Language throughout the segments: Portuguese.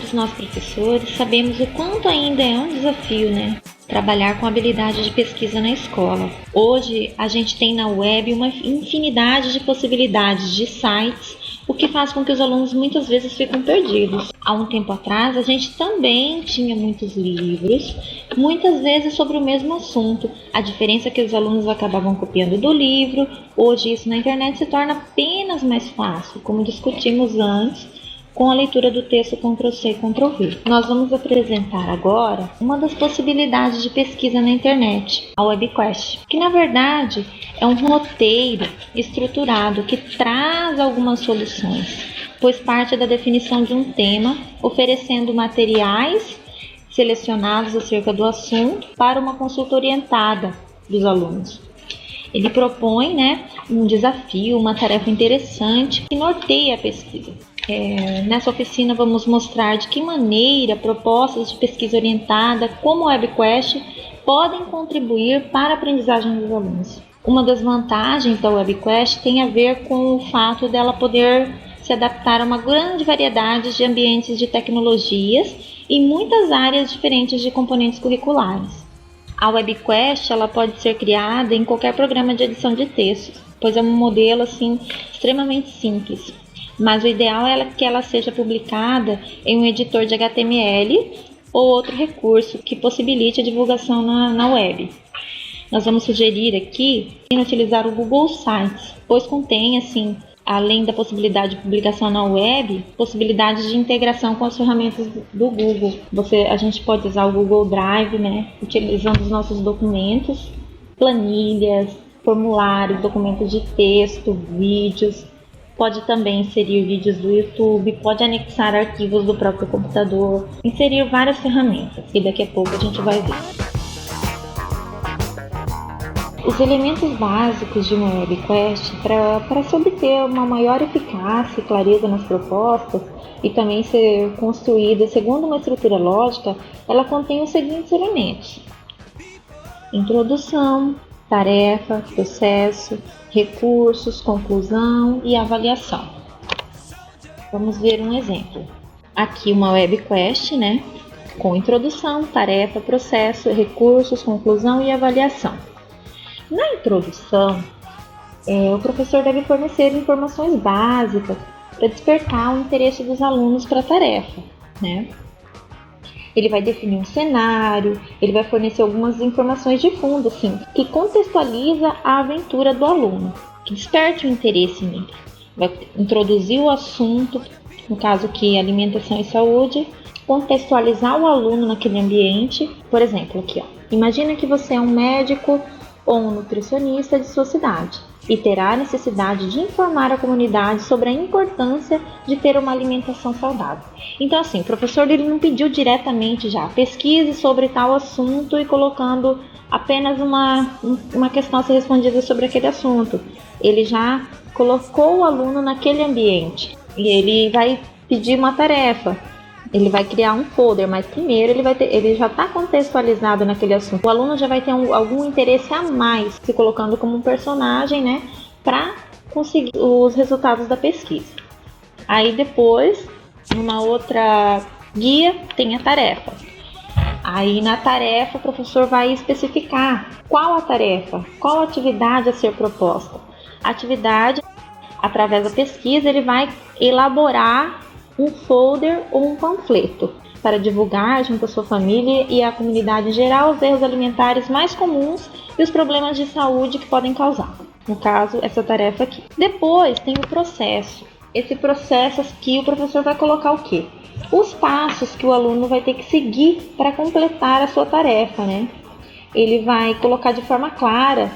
todos nós professores sabemos o quanto ainda é um desafio, né? Trabalhar com habilidade de pesquisa na escola. Hoje, a gente tem na web uma infinidade de possibilidades de sites, o que faz com que os alunos muitas vezes fiquem perdidos. Há um tempo atrás, a gente também tinha muitos livros, muitas vezes sobre o mesmo assunto. A diferença é que os alunos acabavam copiando do livro. Hoje, isso na internet se torna apenas mais fácil, como discutimos antes, com a leitura do texto Ctrl+C e Ctrl+V. Nós vamos apresentar agora uma das possibilidades de pesquisa na internet, a WebQuest, que na verdade é um roteiro estruturado que traz algumas soluções, pois parte da definição de um tema, oferecendo materiais selecionados acerca do assunto para uma consulta orientada dos alunos. Ele propõe, um desafio, uma tarefa interessante que norteia a pesquisa. Nessa oficina vamos mostrar de que maneira propostas de pesquisa orientada como a WebQuest podem contribuir para a aprendizagem dos alunos. Uma das vantagens da WebQuest tem a ver com o fato dela poder se adaptar a uma grande variedade de ambientes de tecnologias e muitas áreas diferentes de componentes curriculares. A WebQuest ela pode ser criada em qualquer programa de edição de textos, pois é um modelo extremamente simples. Mas o ideal é que ela seja publicada em um editor de HTML ou outro recurso que possibilite a divulgação na web. Nós vamos sugerir aqui utilizar o Google Sites, pois contém, além da possibilidade de publicação na web, possibilidades de integração com as ferramentas do Google. A gente pode usar o Google Drive, utilizando os nossos documentos, planilhas, formulários, documentos de texto, vídeos. Pode também inserir vídeos do YouTube, pode anexar arquivos do próprio computador, inserir várias ferramentas, e daqui a pouco a gente vai ver. Os elementos básicos de uma WebQuest para se obter uma maior eficácia e clareza nas propostas e também ser construída segundo uma estrutura lógica, ela contém os seguintes elementos: introdução, tarefa, processo, recursos, conclusão e avaliação. Vamos ver um exemplo. Aqui uma WebQuest, com introdução, tarefa, processo, recursos, conclusão e avaliação. Na introdução, o professor deve fornecer informações básicas para despertar o interesse dos alunos para a tarefa, Ele vai definir um cenário, ele vai fornecer algumas informações de fundo, que contextualiza a aventura do aluno, que desperte o interesse nele. Vai introduzir o assunto, no caso aqui alimentação e saúde, contextualizar o aluno naquele ambiente. Por exemplo, aqui, imagina que você é um médico ou um nutricionista de sua cidade e terá a necessidade de informar a comunidade sobre a importância de ter uma alimentação saudável. Então, o professor ele não pediu diretamente pesquise sobre tal assunto e colocando apenas uma questão a ser respondida sobre aquele assunto. Ele já colocou o aluno naquele ambiente e ele vai pedir uma tarefa. Ele vai criar um folder, mas primeiro ele já está contextualizado naquele assunto. O aluno já vai ter algum interesse a mais, se colocando como um personagem, para conseguir os resultados da pesquisa. Aí depois, numa outra guia, tem a tarefa. Aí na tarefa o professor vai especificar qual a tarefa, qual a atividade a ser proposta. A atividade, através da pesquisa, ele vai elaborar um folder ou um panfleto para divulgar junto à sua família e à comunidade em geral os erros alimentares mais comuns e os problemas de saúde que podem causar. No caso, essa tarefa aqui. Depois tem o processo. Esse processo aqui o professor vai colocar o quê? Os passos que o aluno vai ter que seguir para completar a sua tarefa, Ele vai colocar de forma clara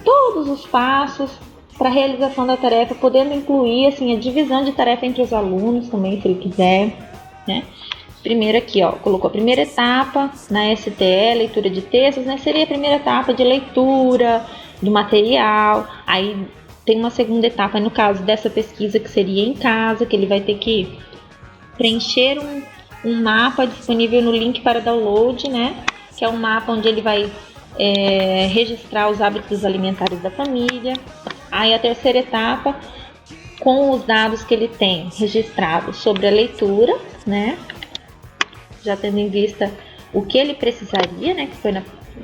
todos os passos para a realização da tarefa, podendo incluir a divisão de tarefa entre os alunos também, se ele quiser. Primeiro aqui, colocou a primeira etapa na STE, leitura de textos, seria a primeira etapa de leitura do material. Aí tem uma segunda etapa, no caso dessa pesquisa, que seria em casa, que ele vai ter que preencher um mapa disponível no link para download, que é um mapa onde ele vai registrar os hábitos alimentares da família. Aí a terceira etapa com os dados que ele tem registrados sobre a leitura, né? Já tendo em vista o que ele precisaria, né? Que foi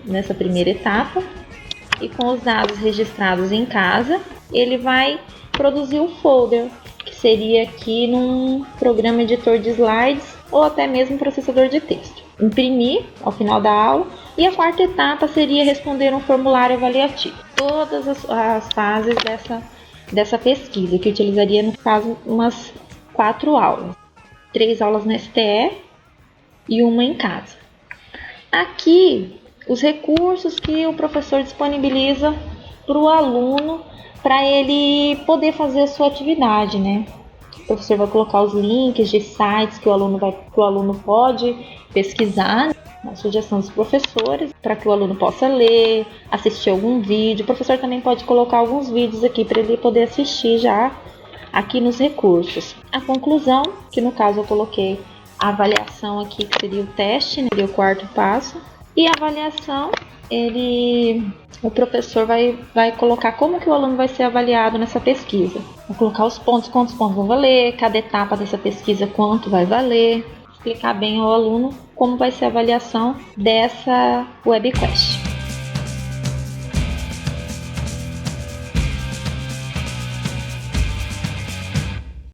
nessa primeira etapa. E com os dados registrados em casa, ele vai produzir o folder, que seria aqui num programa editor de slides ou até mesmo processador de texto. Imprimir ao final da aula. E a quarta etapa seria responder um formulário avaliativo. Todas as fases dessa pesquisa, que utilizaria, no caso, umas 4 aulas. 3 aulas na STE e uma em casa. Aqui, os recursos que o professor disponibiliza para o aluno, para ele poder fazer a sua atividade, né? O professor vai colocar os links de sites que o aluno pode pesquisar, né? A sugestão dos professores, para que o aluno possa ler, assistir algum vídeo. O professor também pode colocar alguns vídeos aqui para ele poder assistir já aqui nos recursos. A conclusão, que no caso eu coloquei a avaliação aqui, que seria o teste, né? Seria o quarto passo. E a avaliação, o professor vai colocar como que o aluno vai ser avaliado nessa pesquisa. Vai colocar os pontos, quantos pontos vão valer, cada etapa dessa pesquisa, quanto vai valer. Explicar bem ao aluno como vai ser a avaliação dessa webquest.